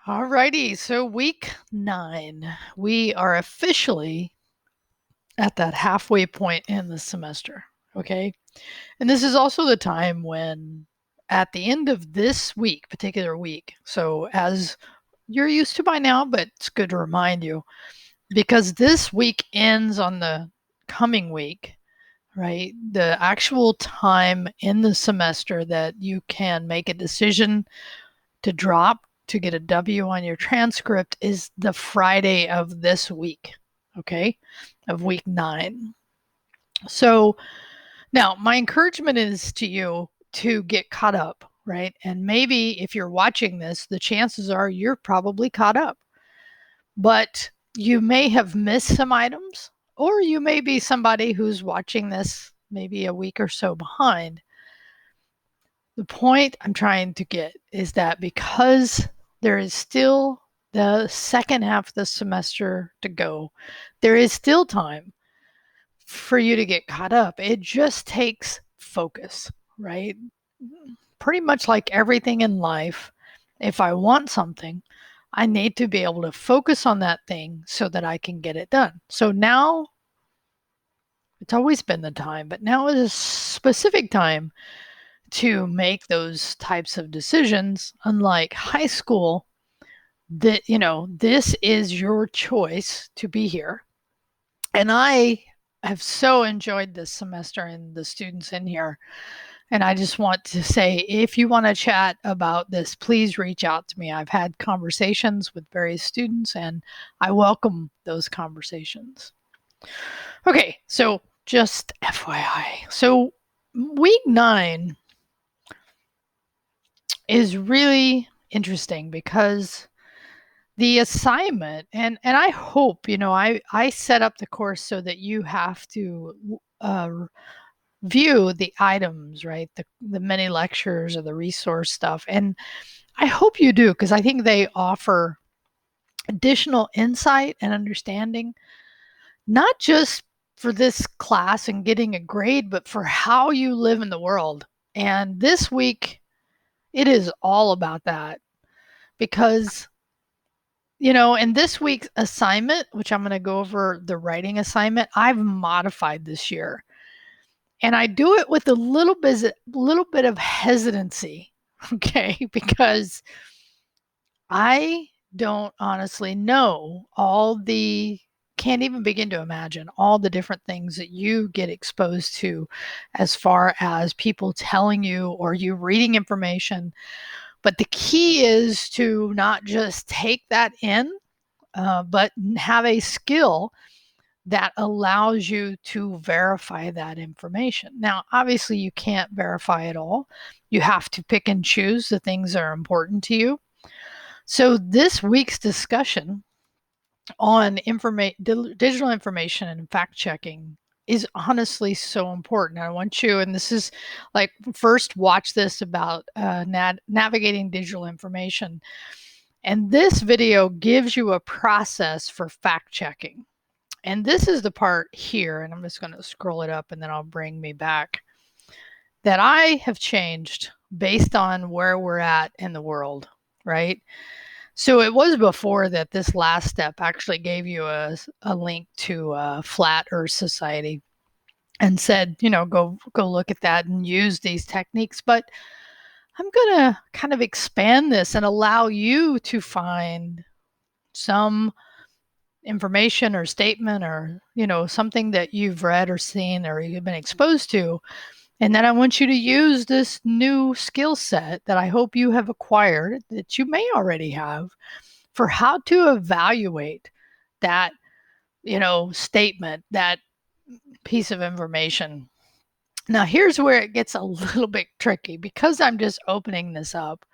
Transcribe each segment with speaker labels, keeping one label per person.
Speaker 1: Alrighty, so week 9, we are officially at that halfway point in the semester. Okay. And this is also the time when, at the end of this week, particular week, so as you're used to by now, but it's good to remind you, because this week ends on the coming week, right? The actual time in the semester that you can make a decision to drop to get a W on your transcript is the Friday of this week, okay, of week 9. So now my encouragement is to you to get caught up, right? And maybe if you're watching this, the chances are you're probably caught up, but you may have missed some items, or you may be somebody who's watching this maybe a week or so behind. The point I'm trying to get is that because there is still the second half of the semester to go, there is still time for you to get caught up. It just takes focus, right? Pretty much like everything in life, if I want something, I need to be able to focus on that thing so that I can get it done. So now it's always been the time, but now is a specific time to make those types of decisions. Unlike high school, that this is your choice to be here. And I have so enjoyed this semester and the students in here. And I just want to say, if you want to chat about this, please reach out to me. I've had conversations with various students and I welcome those conversations. Okay, so just FYI. So week 9 is really interesting because the assignment, and I hope, I set up the course so that you have to view the items, right? The mini lectures or the resource stuff. And I hope you do, because I think they offer additional insight and understanding, not just for this class and getting a grade, but for how you live in the world. And this week, it is all about that because in this week's assignment, which I'm going to go over the writing assignment, I've modified this year. And I do it with a little bit of hesitancy, okay? Because I don't honestly know can't even begin to imagine all the different things that you get exposed to as far as people telling you or you reading information. But the key is to not just take that in, but have a skill that allows you to verify that information. Now, obviously, you can't verify it all. You have to pick and choose the things that are important to you. So, this week's discussion on digital information and fact checking is honestly so important. I want you, and this is like, first watch this about navigating digital information. And this video gives you a process for fact checking. And this is the part here, and I'm just going to scroll it up and then I'll bring me back, that I have changed based on where we're at in the world, right? So it was before that this last step actually gave you a link to Flat Earth Society and said, go look at that and use these techniques. But I'm going to kind of expand this and allow you to find some information or statement or something that you've read or seen or you've been exposed to, and then I want you to use this new skill set that I hope you have acquired, that you may already have, for how to evaluate that statement, that piece of information. Now here's where it gets a little bit tricky, because I'm just opening this up.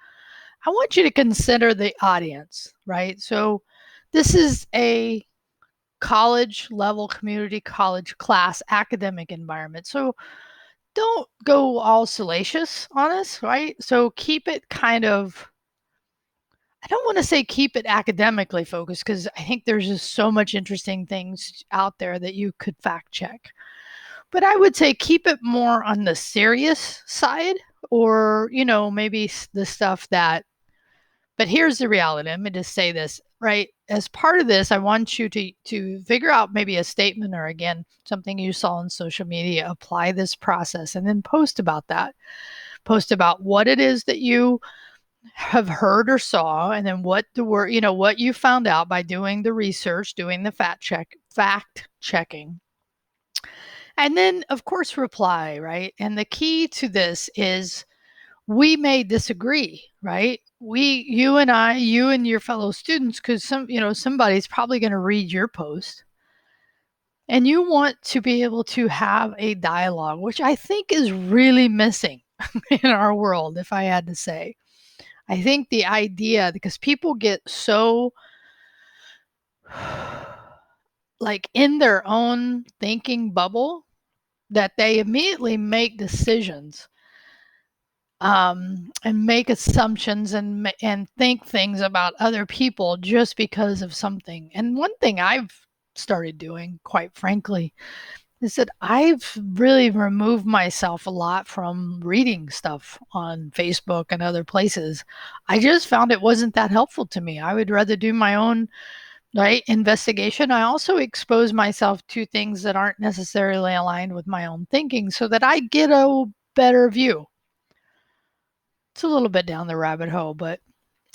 Speaker 1: I want you to consider the audience, right? So this is a college level community college class academic environment. So don't go all salacious on us, right? So keep it kind of, I don't want to say keep it academically focused, because I think there's just so much interesting things out there that you could fact check. But I would say keep it more on the serious side, or, maybe the stuff that But here's the reality. Let me just say this, right? As part of this, I want you to figure out maybe a statement or again, something you saw on social media, apply this process and then post about that. Post about what it is that you have heard or saw, and then what the word, what you found out by doing the research, doing the fact checking. And then of course reply, right? And the key to this is we may disagree, right? You and I, you and your fellow students, because somebody's probably going to read your post, and you want to be able to have a dialogue, which I think is really missing in our world, if I had to say. I think the idea, because people get so like in their own thinking bubble that they immediately make decisions and make assumptions and think things about other people just because of something. And one thing I've started doing, quite frankly, is that I've really removed myself a lot from reading stuff on Facebook and other places. I just found it wasn't that helpful to me. I would rather do my own right investigation. I also expose myself to things that aren't necessarily aligned with my own thinking so that I get a better view. It's a little bit down the rabbit hole, but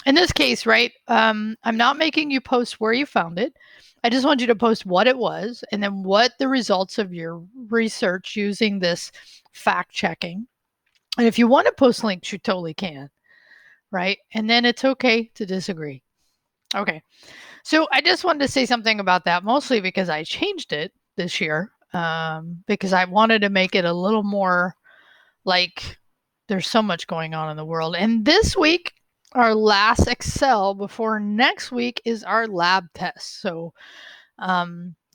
Speaker 1: in this case, right, I'm not making you post where you found it. I just want you to post what it was and then what the results of your research using this fact checking. And if you want to post links, you totally can, right? And then it's okay to disagree. Okay. So I just wanted to say something about that, mostly because I changed it this year, because I wanted to make it a little more like there's so much going on in the world. And this week, our last Excel before next week is our lab test. So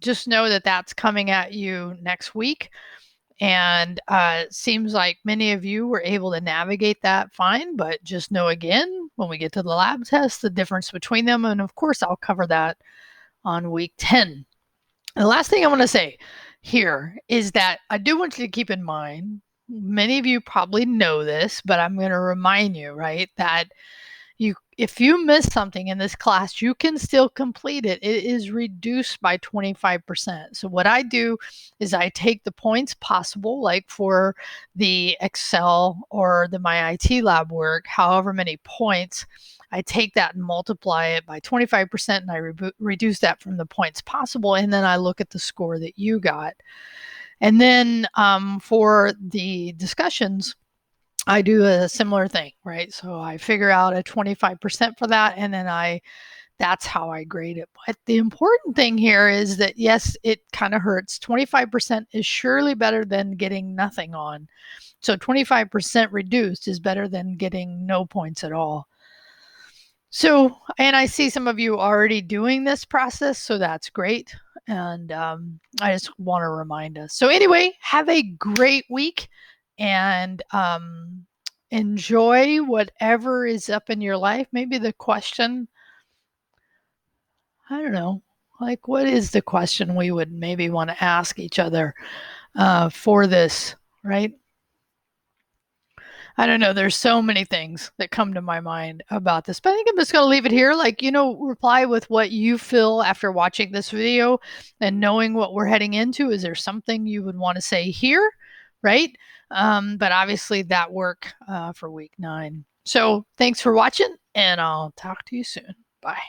Speaker 1: just know that that's coming at you next week. And it seems like many of you were able to navigate that fine, but just know again, when we get to the lab test, the difference between them. And of course, I'll cover that on week 10. And the last thing I want to say here is that I do want you to keep in mind, many of you probably know this, but I'm going to remind you, right, that if you miss something in this class, you can still complete it. It is reduced by 25%. So what I do is I take the points possible, like for the Excel or the My IT lab work, however many points, I take that and multiply it by 25%, and I reduce that from the points possible, and then I look at the score that you got. And then for the discussions, I do a similar thing, right? So I figure out a 25% for that, and then that's how I grade it. But the important thing here is that, yes, it kind of hurts. 25% is surely better than getting nothing on. So 25% reduced is better than getting no points at all. So, and I see some of you already doing this process, so that's great. And I just want to remind us. So anyway, have a great week and enjoy whatever is up in your life. Maybe the question, I don't know, like what is the question we would maybe want to ask each other for this, right? I don't know. There's so many things that come to my mind about this, but I think I'm just going to leave it here. Like, reply with what you feel after watching this video and knowing what we're heading into. Is there something you would want to say here? Right. But obviously that work for week 9. So thanks for watching, and I'll talk to you soon. Bye.